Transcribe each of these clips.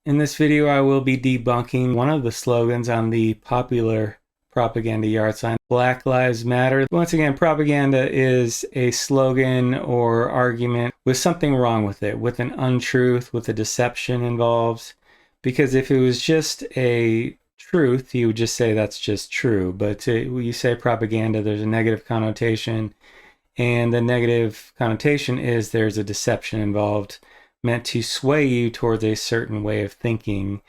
In this video, I will be debunking one of the slogans on the popular propaganda yard sign, Black Lives Matter. Once again, propaganda is a slogan or argument with something wrong with it, with an untruth, with a deception involved. Because if it was just a truth, you would just say that's just true. But when you say propaganda, there's a negative connotation. And the negative connotation is there's a deception involved, meant to sway you towards a certain way of thinking.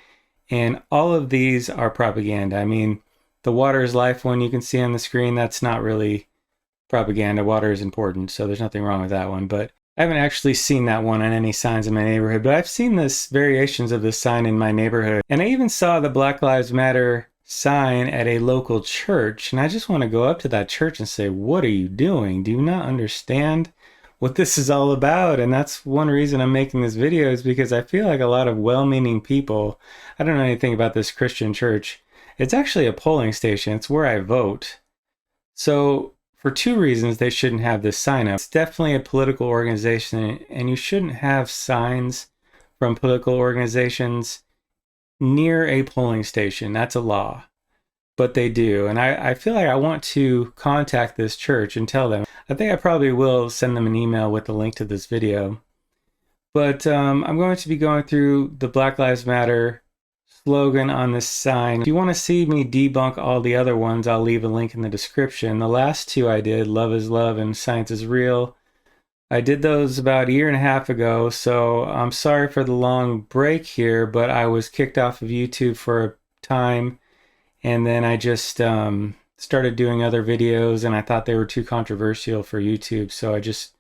And all of these are propaganda. I mean, the water is life one you can see on the screen, that's not really propaganda. Water is important, so there's nothing wrong with that one. But I haven't actually seen that one on any signs in my neighborhood, but I've seen this variations of this sign in my neighborhood. And I even saw the Black Lives Matter sign at a local church. And I just want to go up to that church and say, what are you doing? Do you not understand what this is all about? And that's one reason I'm making this video, is because I feel like a lot of well-meaning people, I don't know anything about this Christian church. It's actually a polling station. It's where I vote. So for two reasons, they shouldn't have this sign up. It's definitely a political organization, and you shouldn't have signs from political organizations near a polling station. That's a law. But they do. And I feel like I want to contact this church and tell them. I think I probably will send them an email with the link to this video. But I'm going to be going through the Black Lives Matter slogan on this sign. If you want to see me debunk all the other ones, I'll leave a link in the description. The last two I did, Love is Love and Science is Real, I did those about a year and a half ago, so I'm sorry for the long break here, but I was kicked off of YouTube for a time, and then I just started doing other videos, and I thought they were too controversial for YouTube, so I just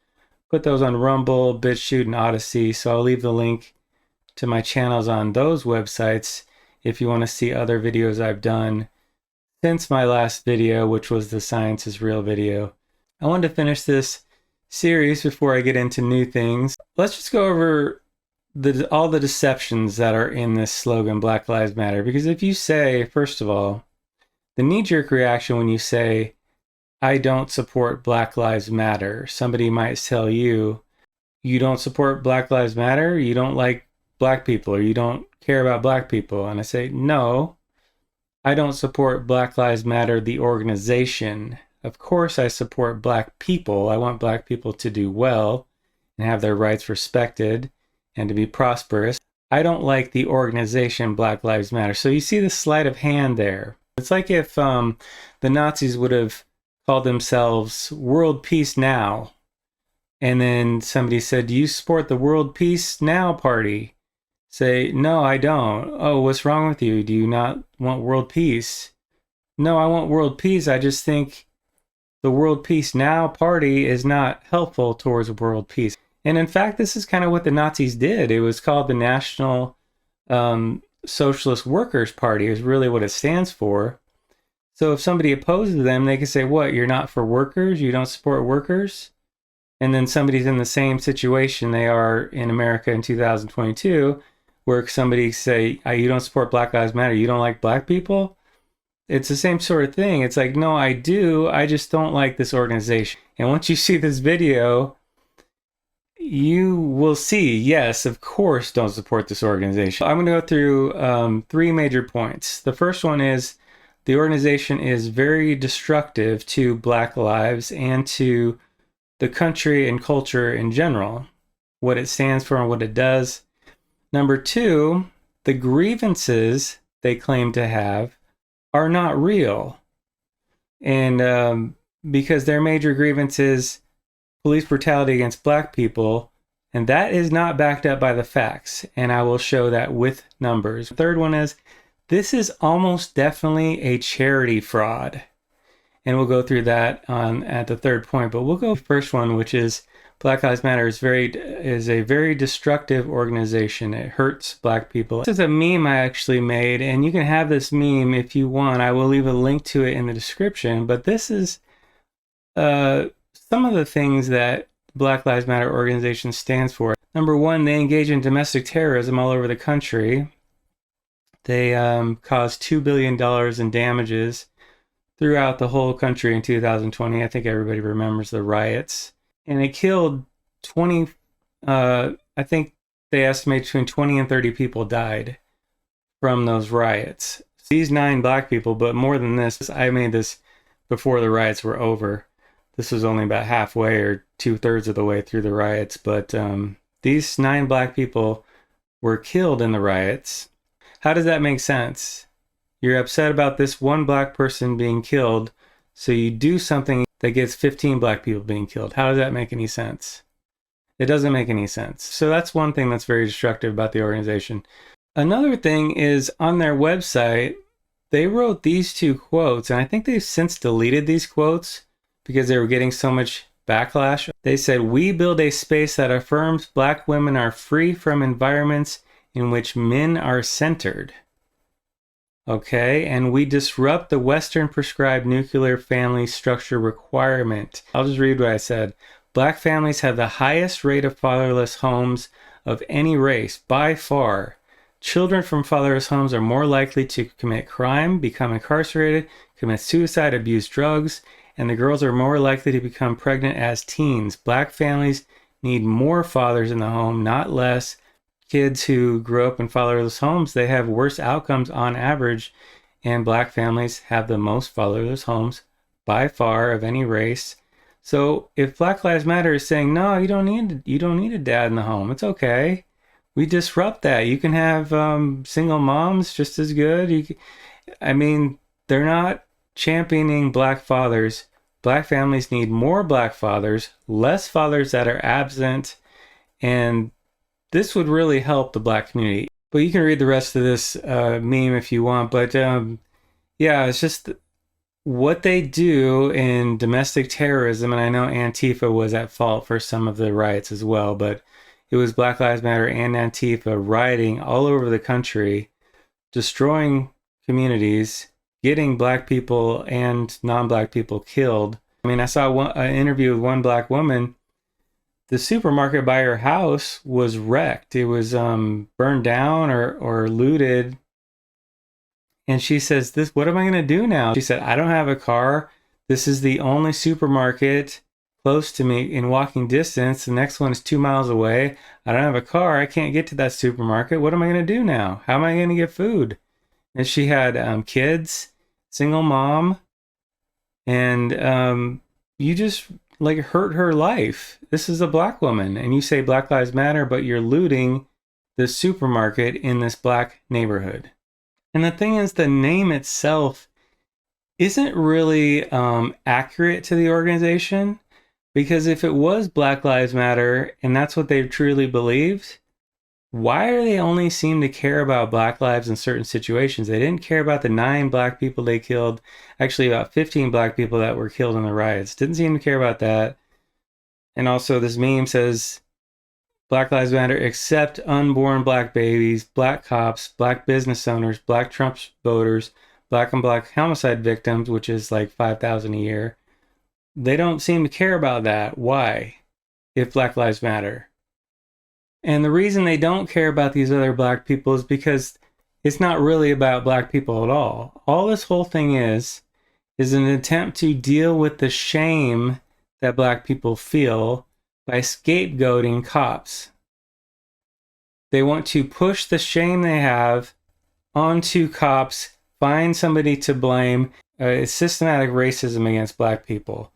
put those on Rumble, Bitchute, and Odysee. So I'll leave the link to my channels on those websites if you want to see other videos I've done since my last video, which was the Science is Real video. I wanted to finish this series before I get into new things. Let's just go over all the deceptions that are in this slogan, Black Lives Matter. Because if you say, first of all, the knee-jerk reaction when you say, I don't support Black Lives Matter, somebody might tell you, you don't support Black Lives Matter, you don't like black people, or you don't care about black people. And I say, no, I don't support Black Lives Matter, the organization. Of course I support black people. I want black people to do well and have their rights respected and to be prosperous. I don't like the organization Black Lives Matter. So you see the sleight of hand there. It's like if the Nazis would have called themselves World Peace Now, and then somebody said, do you support the World Peace Now party? Say, no, I don't. Oh, what's wrong with you? Do you not want world peace? No, I want world peace. I just think the World Peace Now party is not helpful towards world peace. And in fact, this is kind of what the Nazis did. It was called the National Socialist Workers' Party is really what it stands for. So if somebody opposes them, they can say, what, you're not for workers? You don't support workers? And then somebody's in the same situation they are in America in 2022, where somebody say, you don't support Black Lives Matter, you don't like black people? It's the same sort of thing. It's like, no, I do. I just don't like this organization. And once you see this video, you will see, yes, of course, don't support this organization. I'm going to go through three major points. The first one is the organization is very destructive to black lives and to the country and culture in general, what it stands for and what it does. Number two, the grievances they claim to have are not real. And because their major grievance is police brutality against black people, and that is not backed up by the facts. And I will show that with numbers. The third one is, this is almost definitely a charity fraud. And we'll go through that at the third point. But we'll go with the first one, which is Black Lives Matter is a very destructive organization. It hurts black people. This is a meme I actually made, and you can have this meme if you want. I will leave a link to it in the description. But this is some of the things that Black Lives Matter organization stands for. Number one, they engage in domestic terrorism all over the country. They caused $2 billion in damages throughout the whole country in 2020. I think everybody remembers the riots. And it killed 20, I think they estimate between 20 and 30 people died. from those riots. These 9 black people, but more than this, I made this before the riots were over. This was only about halfway or 2/3 of the way through the riots, but these 9 black people were killed in the riots. How does that make sense? You're upset about this one black person being killed, so you do something that gets 15 black people being killed. How does that make any sense? It doesn't make any sense. So that's one thing that's very destructive about the organization. Another thing is on their website, they wrote these 2 quotes, and I think they've since deleted these quotes because they were getting so much backlash. They said, "We build a space that affirms black women are free from environments in which men are centered." Okay, and we disrupt the Western prescribed nuclear family structure requirement. I'll just read what I said. Black families have the highest rate of fatherless homes of any race, by far. Children from fatherless homes are more likely to commit crime, become incarcerated, commit suicide, abuse drugs, and the girls are more likely to become pregnant as teens. Black families need more fathers in the home, not less. Kids who grow up in fatherless homes, they have worse outcomes on average, and black families have the most fatherless homes by far of any race. So if Black Lives Matter is saying, no, you don't need a dad in the home, it's okay. We disrupt that. You can have single moms just as good. They're not championing black fathers. Black families need more black fathers, less fathers that are absent, and this would really help the black community. But you can read the rest of this meme if you want. But yeah, it's just what they do in domestic terrorism. And I know Antifa was at fault for some of the riots as well, but it was Black Lives Matter and Antifa rioting all over the country, destroying communities, getting black people and non-black people killed. I mean, I saw an interview with one black woman. The supermarket by her house was wrecked. It was burned down or looted. And she says, what am I going to do now? She said, I don't have a car. This is the only supermarket close to me in walking distance. The next one is 2 miles away. I don't have a car. I can't get to that supermarket. What am I going to do now? How am I going to get food? And she had kids, single mom, and you just hurt her life. This is a black woman, and you say Black Lives Matter, but you're looting the supermarket in this black neighborhood. And the thing is, the name itself isn't really accurate to the organization, because if it was Black Lives Matter and that's what they truly believed, why are they only seem to care about black lives in certain situations? They didn't care about the 9 black people they killed, actually about 15 black people that were killed in the riots. Didn't seem to care about that. And also this meme says, Black Lives Matter except unborn black babies, black cops, black business owners, black Trump voters, black and black homicide victims, which is like 5,000 a year. They don't seem to care about that. Why? If Black Lives Matter. And the reason they don't care about these other black people is because it's not really about black people at all. All this whole thing is an attempt to deal with the shame that black people feel by scapegoating cops. They want to push the shame they have onto cops, find somebody to blame. It's systematic racism against black people.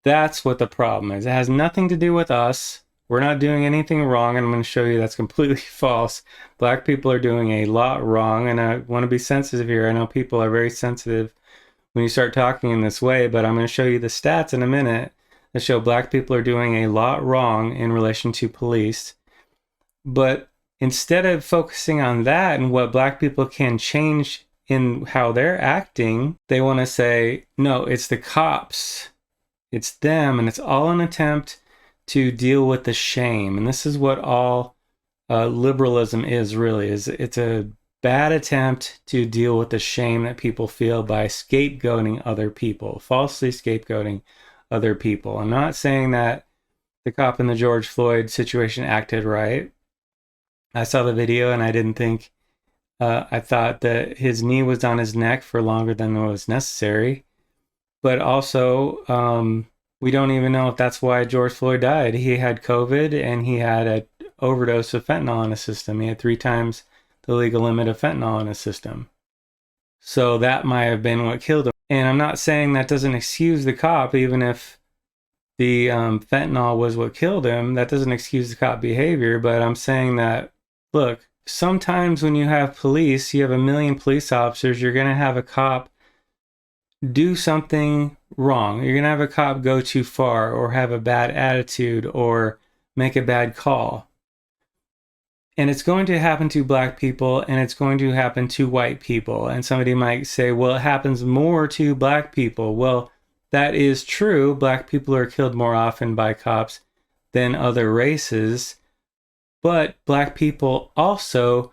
That's what the problem is. It has nothing to do with us. We're not doing anything wrong, and I'm going to show you that's completely false. Black people are doing a lot wrong, and I want to be sensitive here. I know people are very sensitive when you start talking in this way, but I'm going to show you the stats in a minute that show black people are doing a lot wrong in relation to police. But instead of focusing on that and what black people can change in how they're acting, they want to say, no, it's the cops. It's them, and it's all an attempt to deal with the shame. And this is what all liberalism is really. It's a bad attempt to deal with the shame that people feel by scapegoating other people, falsely scapegoating other people. I'm not saying that the cop in the George Floyd situation acted right. I saw the video and I didn't think, I thought that his knee was on his neck for longer than was necessary. But also, we don't even know if that's why George Floyd died. He had COVID and he had an overdose of fentanyl in his system. He had 3 times the legal limit of fentanyl in his system. So that might have been what killed him. And I'm not saying that doesn't excuse the cop, even if the fentanyl was what killed him. That doesn't excuse the cop behavior, but I'm saying that, look, sometimes when you have police, you have a million police officers, you're going to have a cop do something wrong. You're going to have a cop go too far or have a bad attitude or make a bad call. And it's going to happen to black people and it's going to happen to white people. And somebody might say, well, it happens more to black people. Well, that is true. Black people are killed more often by cops than other races. But black people also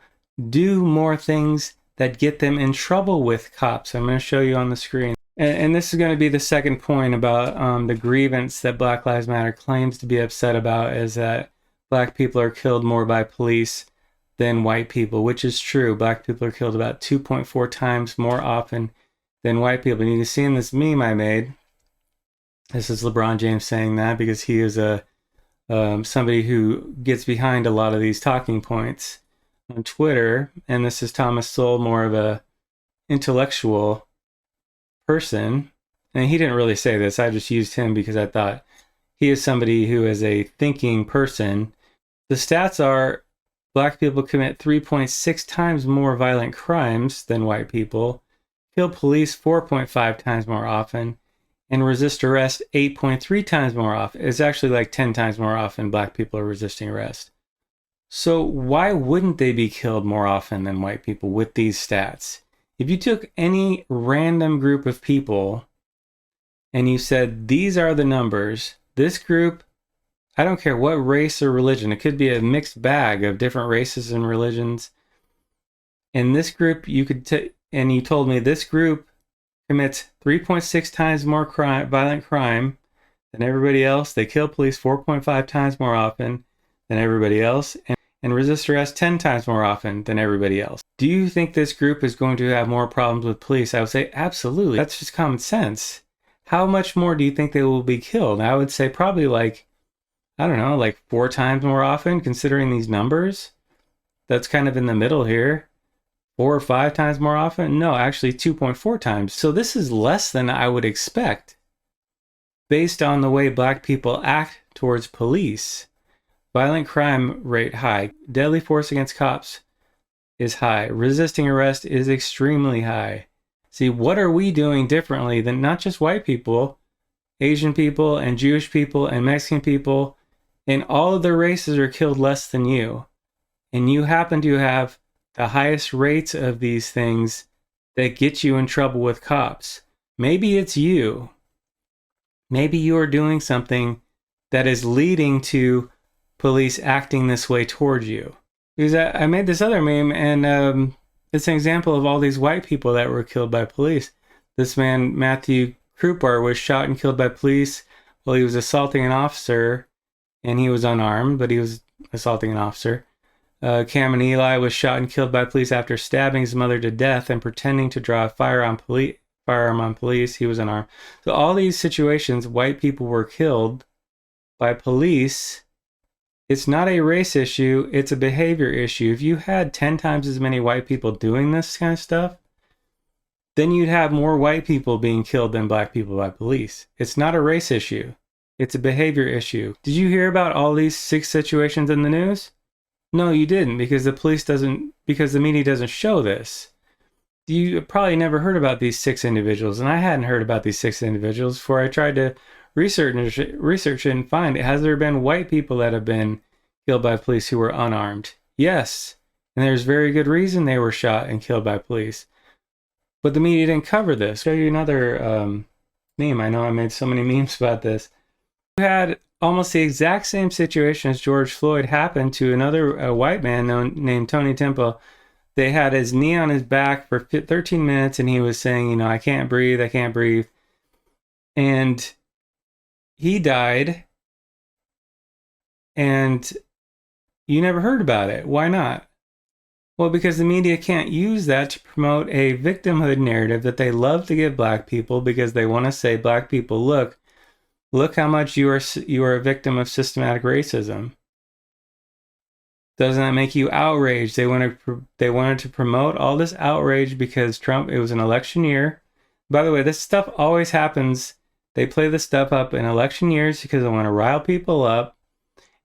do more things that get them in trouble with cops. I'm going to show you on the screen. And this is going to be the second point about the grievance that Black Lives Matter claims to be upset about, is that black people are killed more by police than white people, which is true. Black people are killed about 2.4 times more often than white people. And you can see in this meme I made, this is LeBron James saying that because he is somebody who gets behind a lot of these talking points on Twitter. And this is Thomas Sowell, more of a intellectual person. And he didn't really say this. I just used him because I thought he is somebody who is a thinking person. The stats are black people commit 3.6 times more violent crimes than white people, kill police 4.5 times more often, and resist arrest 8.3 times more often. It's actually like 10 times more often black people are resisting arrest. So why wouldn't they be killed more often than white people with these stats? If you took any random group of people and you said, these are the numbers, this group, I don't care what race or religion, it could be a mixed bag of different races and religions. In this group, you could and you told me this group commits 3.6 times more violent crime than everybody else. They kill police 4.5 times more often than everybody else, and resist arrest 10 times more often than everybody else. Do you think this group is going to have more problems with police? I would say absolutely. That's just common sense. How much more do you think they will be killed? I would say probably like, I don't know, like 4 times more often, considering these numbers. That's kind of in the middle here. 4 or 5 times more often? No, actually 2.4 times. So this is less than I would expect based on the way black people act towards police. Violent crime rate high. Deadly force against cops is high. Resisting arrest is extremely high. See, what are we doing differently than not just white people, Asian people and Jewish people and Mexican people, and all of the races are killed less than you. And you happen to have the highest rates of these things that get you in trouble with cops. Maybe it's you. Maybe you are doing something that is leading to police acting this way towards you. Because I made this other meme, and it's an example of all these white people that were killed by police. This man, Matthew Krupar, was shot and killed by police while he was assaulting an officer, and he was unarmed, but he was assaulting an officer. Cameron Eli was shot and killed by police after stabbing his mother to death and pretending to draw a firearm on police. He was unarmed. So all these situations, white people were killed by police. It's not a race issue, it's a behavior issue. If you had 10 times as many white people doing this kind of stuff, then you'd have more white people being killed than black people by police. It's not a race issue. It's a behavior issue. Did you hear about all these 6 situations in the news? No, you didn't, because because the media doesn't show this. You probably never heard about these 6 individuals, and I hadn't heard about these 6 individuals before I tried to research it and find it. Has there been white people that have been killed by police who were unarmed? Yes. And there's very good reason they were shot and killed by police. But the media didn't cover this. I'll show you another meme. I know I made so many memes about this. You had almost the exact same situation as George Floyd happen to another white man named Tony Temple. They had his knee on his back for 13 minutes and he was saying, I can't breathe, I can't breathe. And he died, and you never heard about it. Why not? Well, because the media can't use that to promote a victimhood narrative that they love to give black people, because they want to say, black people, look how much you are a victim of systematic racism. Doesn't that make you outraged? They wanted to promote all this outrage because Trump, it was an election year. By the way, this stuff always happens. They play this stuff up in election years because they want to rile people up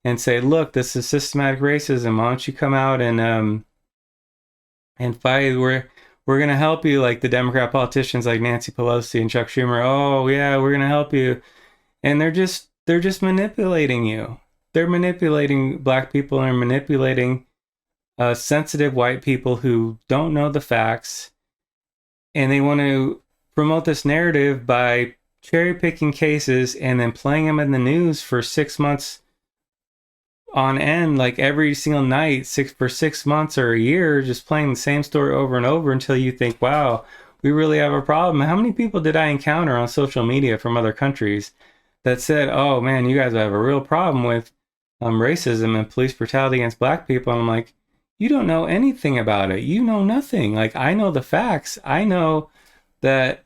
and say, look, this is systematic racism. Why don't you come out and fight? We're gonna help you, like the Democrat politicians like Nancy Pelosi and Chuck Schumer. Oh yeah, we're gonna help you. And they're just manipulating you. They're manipulating black people and manipulating sensitive white people who don't know the facts. And they want to promote this narrative by cherry picking cases and then playing them in the news for 6 months on end, like every single night, for 6 months or a year, just playing the same story over and over until you think, wow, we really have a problem. How many people did I encounter on social media from other countries that said, oh man, you guys have a real problem with racism and police brutality against black people? And I'm like, you don't know anything about it. You know nothing. Like, I know the facts. I know that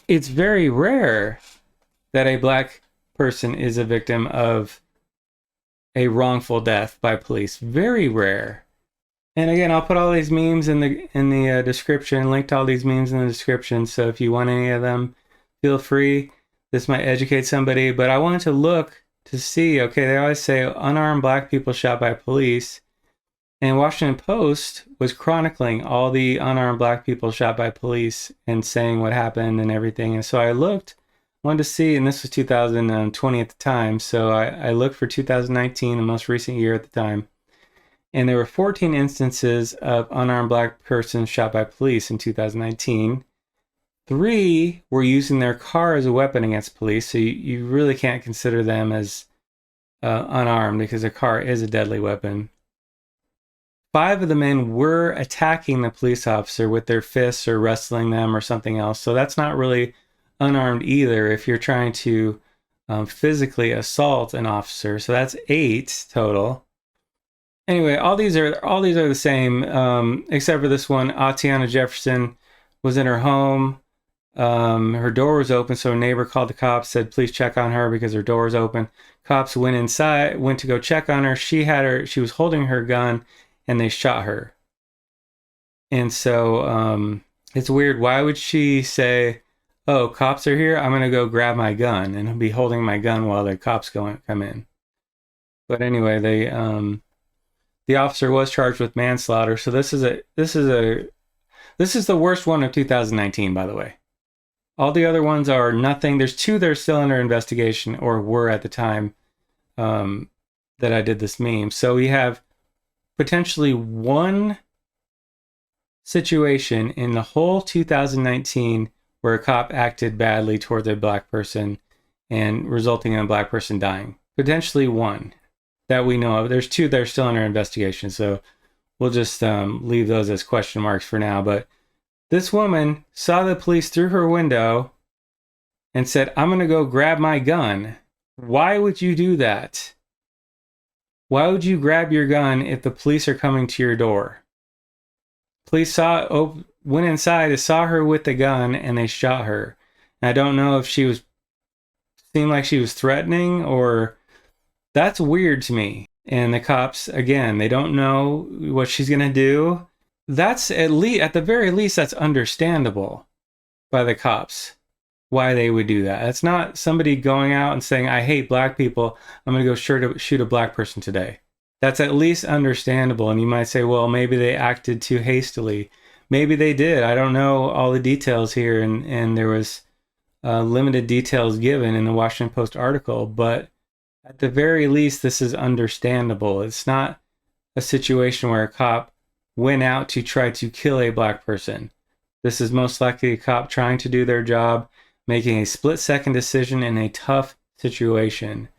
it's very rare that a black person is a victim of a wrongful death by police. Very rare. And again, I'll put all these memes in the description, link to all these memes in the description. So if you want any of them, feel free. This might educate somebody, but I wanted to look to see, okay, they always say unarmed black people shot by police. And Washington Post was chronicling all the unarmed black people shot by police and saying what happened and everything. And so I wanted to see, and this was 2020 at the time, so I looked for 2019, the most recent year at the time, and there were 14 instances of unarmed black persons shot by police in 2019. 3 were using their car as a weapon against police, so you really can't consider them as unarmed because a car is a deadly weapon. 5 of the men were attacking the police officer with their fists or wrestling them or something else, so that's not really unarmed either if you're trying to physically assault an officer. So that's 8 total. Anyway, all these are the same, except for this one. Atiana Jefferson was in her home. Her door was open, so a neighbor called the cops, said please check on her because her door was open. Cops went inside, went to go check on her. She was holding her gun, and they shot her. And so it's weird. Why would she say, oh, cops are here, I'm going to go grab my gun, and I'll be holding my gun while the cops come in. But anyway, the officer was charged with manslaughter. So this is the worst one of 2019, by the way. All the other ones are nothing. There's 2 that are still under investigation, or were at the time that I did this meme. So we have potentially 1 situation in the whole 2019 where a cop acted badly towards a black person and resulting in a black person dying. Potentially 1 that we know of. There's 2 that are still under investigation, so we'll just leave those as question marks for now. But this woman saw the police through her window and said, I'm going to go grab my gun. Why would you do that? Why would you grab your gun if the police are coming to your door? Police went inside and saw her with the gun, and they shot her. And I don't know if seemed like she was threatening, or that's weird to me. And the cops, again, they don't know what she's going to do. That's at the very least, that's understandable by the cops, why they would do that. It's not somebody going out and saying, I hate black people, I'm going to go shoot a black person today. That's at least understandable. And you might say, well, maybe they acted too hastily. Maybe they did. I don't know all the details here, and there was limited details given in the Washington Post article, but at the very least, this is understandable. It's not a situation where a cop went out to try to kill a black person. This is most likely a cop trying to do their job, making a split-second decision in a tough situation.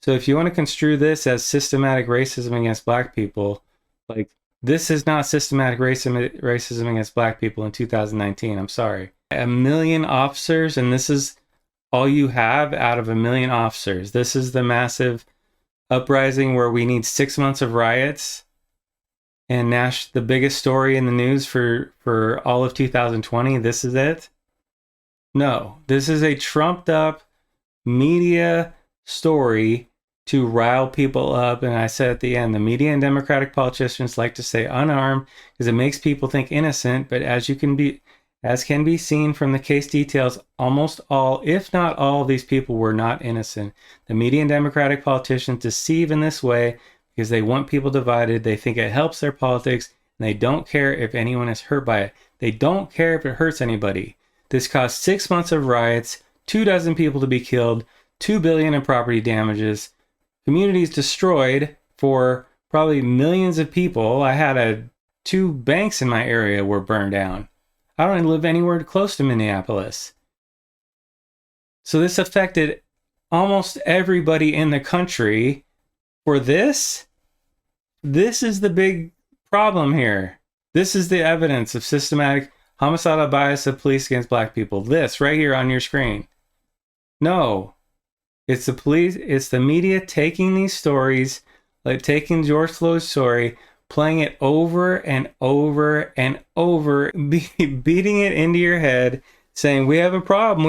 So if you want to construe this as systematic racism against black people, like, this is not systematic racism against black people in 2019. I'm sorry. 1 million officers, and this is all you have out of 1 million officers. This is the massive uprising where we need 6 months of riots. And the biggest story in the news for all of 2020, this is it? No, this is a trumped up media story to rile people up. And I said at the end, the media and Democratic politicians like to say unarmed because it makes people think innocent. But as can be seen from the case details, almost all, if not all, these people were not innocent. The media and Democratic politicians deceive in this way because they want people divided. They think it helps their politics, and they don't care if anyone is hurt by it. They don't care if it hurts anybody. This caused 6 months of riots, 24 people to be killed, $2 billion in property damages, communities destroyed for probably millions of people. I had 2 banks in my area were burned down. I don't live anywhere close to Minneapolis. So this affected almost everybody in the country. For this is the big problem here. This is the evidence of systematic homicidal bias of police against black people. This right here on your screen. No, it's the police, it's the media taking these stories, like taking George Floyd's story, playing it over and over and over, beating it into your head, saying, we have a problem,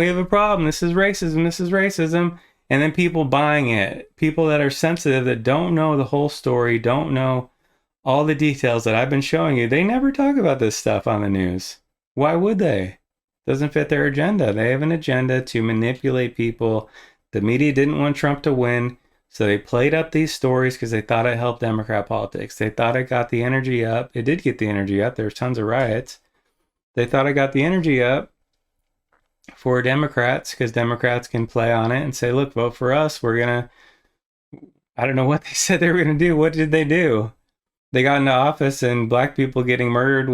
this is racism, and then people buying it. People that are sensitive, that don't know the whole story, don't know all the details that I've been showing you. They never talk about this stuff on the news. Why would they? Doesn't fit their agenda. They have an agenda to manipulate people. The media didn't want Trump to win, so they played up these stories because they thought it helped Democrat politics. They thought it got the energy up. It did get the energy up. There's tons of riots. They thought it got the energy up for Democrats because Democrats can play on it and say, look, vote for us. We're going to, I don't know what they said they were going to do. What did they do? They got into office, and black people getting murdered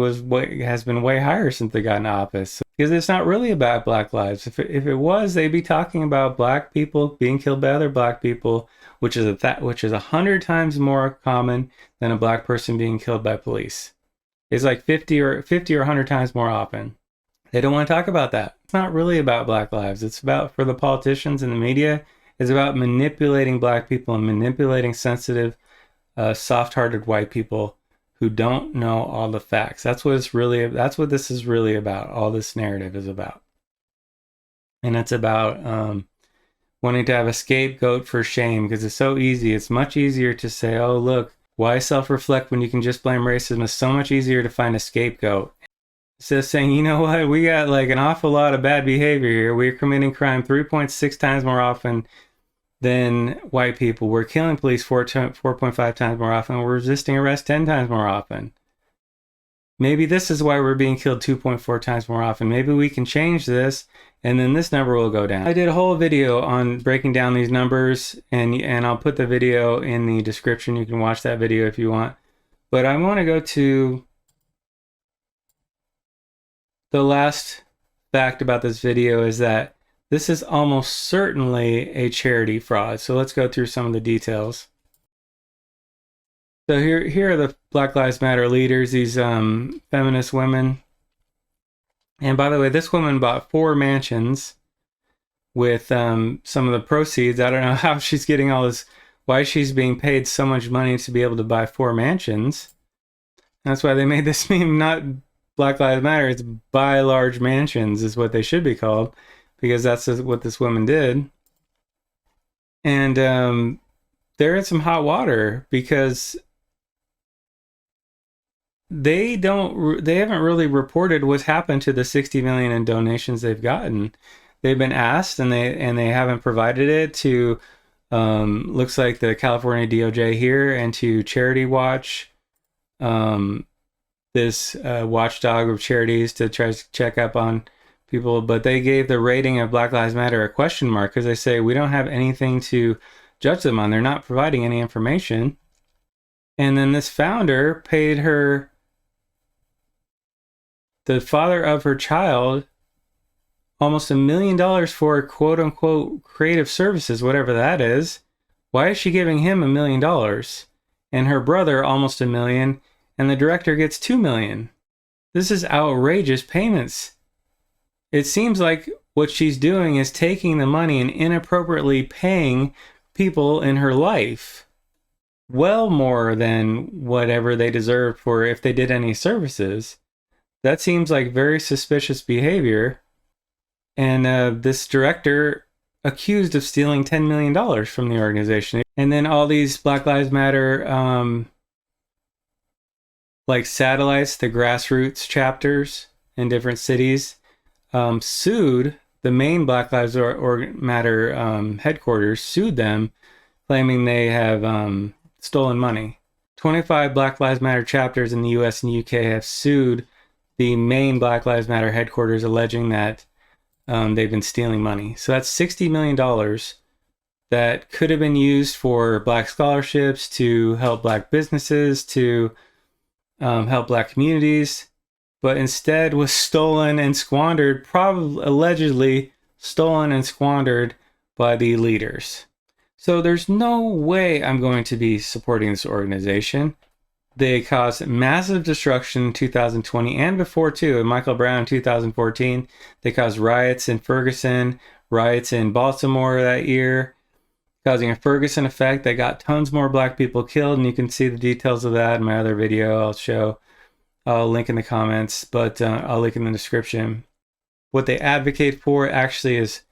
has been way higher since they got into office. Because it's not really about black lives. If it was, they'd be talking about black people being killed by other black people, which is 100 times more common than a black person being killed by police. It's like 50 or 100 times more often. They don't want to talk about that. It's not really about black lives. It's about, for the politicians and the media, it's about manipulating black people and manipulating sensitive, soft-hearted white people who don't know all the facts. That's what this is really about. All this narrative is about. And it's about wanting to have a scapegoat for shame, because it's so easy. It's much easier to say, oh, look, why self-reflect when you can just blame racism? It's so much easier to find a scapegoat. It's just saying, you know what, we got like an awful lot of bad behavior here. We're committing crime 3.6 times more often than white people. We're killing police 4.5 times more often. We're resisting arrest 10 times more often. Maybe this is why we're being killed 2.4 times more often. Maybe we can change this, and then this number will go down. I did a whole video on breaking down these numbers, and I'll put the video in the description. You can watch that video if you want. But I want to go to the last fact about this video, is that this is almost certainly a charity fraud. So let's go through some of the details. So here are the Black Lives Matter leaders, these feminist women. And by the way, this woman bought 4 mansions with some of the proceeds. I don't know how she's getting all this, why she's being paid so much money to be able to buy 4 mansions. That's why they made this meme, not Black Lives Matter, it's buy large mansions is what they should be called, because that's what this woman did. And they're in some hot water because they haven't really reported what's happened to the 60 million in donations they've gotten. They've been asked, and they haven't provided it to looks like the California DOJ here, and to Charity Watch, this watchdog of charities, to try to check up on people. But they gave the rating of Black Lives Matter a question mark because they say we don't have anything to judge them on. They're not providing any information. And then this founder paid her, the father of her child, almost $1 million for quote unquote creative services, whatever that is. Why is she giving him $1 million? And her brother almost $1 million, and the director gets $2 million. This is outrageous payments. It seems like what she's doing is taking the money and inappropriately paying people in her life well more than whatever they deserved for if they did any services. That seems like very suspicious behavior. And this director accused of stealing $10 million from the organization. And then all these Black Lives Matter like satellites, the grassroots chapters in different cities, sued the main Black Lives Matter headquarters, sued them, claiming they have stolen money. 25 Black Lives Matter chapters in the US and UK have sued the main Black Lives Matter headquarters, alleging that they've been stealing money. So that's $60 million that could have been used for Black scholarships, to help Black businesses, to help Black communities, but instead was stolen and squandered, probably allegedly stolen and squandered by the leaders. So there's no way I'm going to be supporting this organization. They caused massive destruction in 2020 and before too. In Michael Brown in 2014, they caused riots in Ferguson, riots in Baltimore that year, causing a Ferguson effect that got tons more Black people killed. And you can see the details of that in my other video. I'll link in the comments, but I'll link in the description. What they advocate for actually is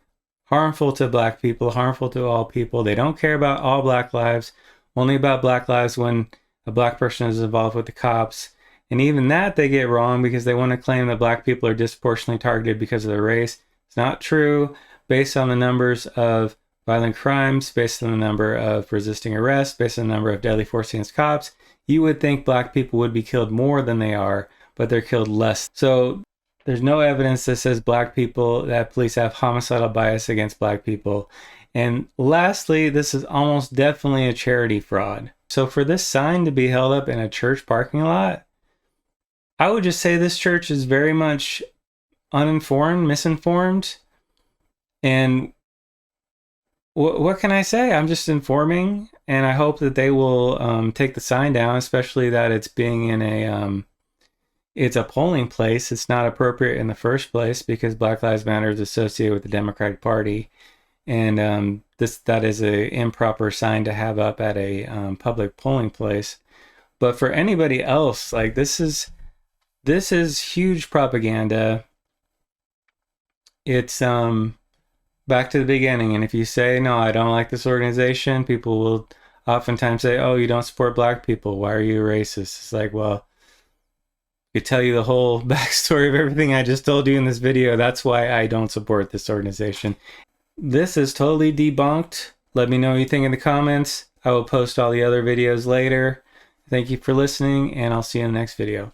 harmful to Black people, harmful to all people. They don't care about all Black lives, only about Black lives when a Black person is involved with the cops. And even that they get wrong, because they want to claim that Black people are disproportionately targeted because of their race. It's not true. Based on the numbers of violent crimes, based on the number of resisting arrest, based on the number of deadly force against cops, you would think Black people would be killed more than they are, but they're killed less. So there's no evidence that says that police have homicidal bias against Black people. And lastly, this is almost definitely a charity fraud. So for this sign to be held up in a church parking lot, I would just say this church is very much uninformed, misinformed. And what can I say? I'm just informing, and I hope that they will take the sign down, especially that it's being in it's a polling place. It's not appropriate in the first place because Black Lives Matter is associated with the Democratic Party, and that is a improper sign to have up at a public polling place. But for anybody else, like this is huge propaganda. It's back to the beginning. And if you say, no, I don't like this organization, people will oftentimes say, oh, you don't support Black people. Why are you a racist? It's like, well, I could tell you the whole backstory of everything I just told you in this video. That's why I don't support this organization. This is totally debunked. Let me know what you think in the comments. I will post all the other videos later. Thank you for listening, and I'll see you in the next video.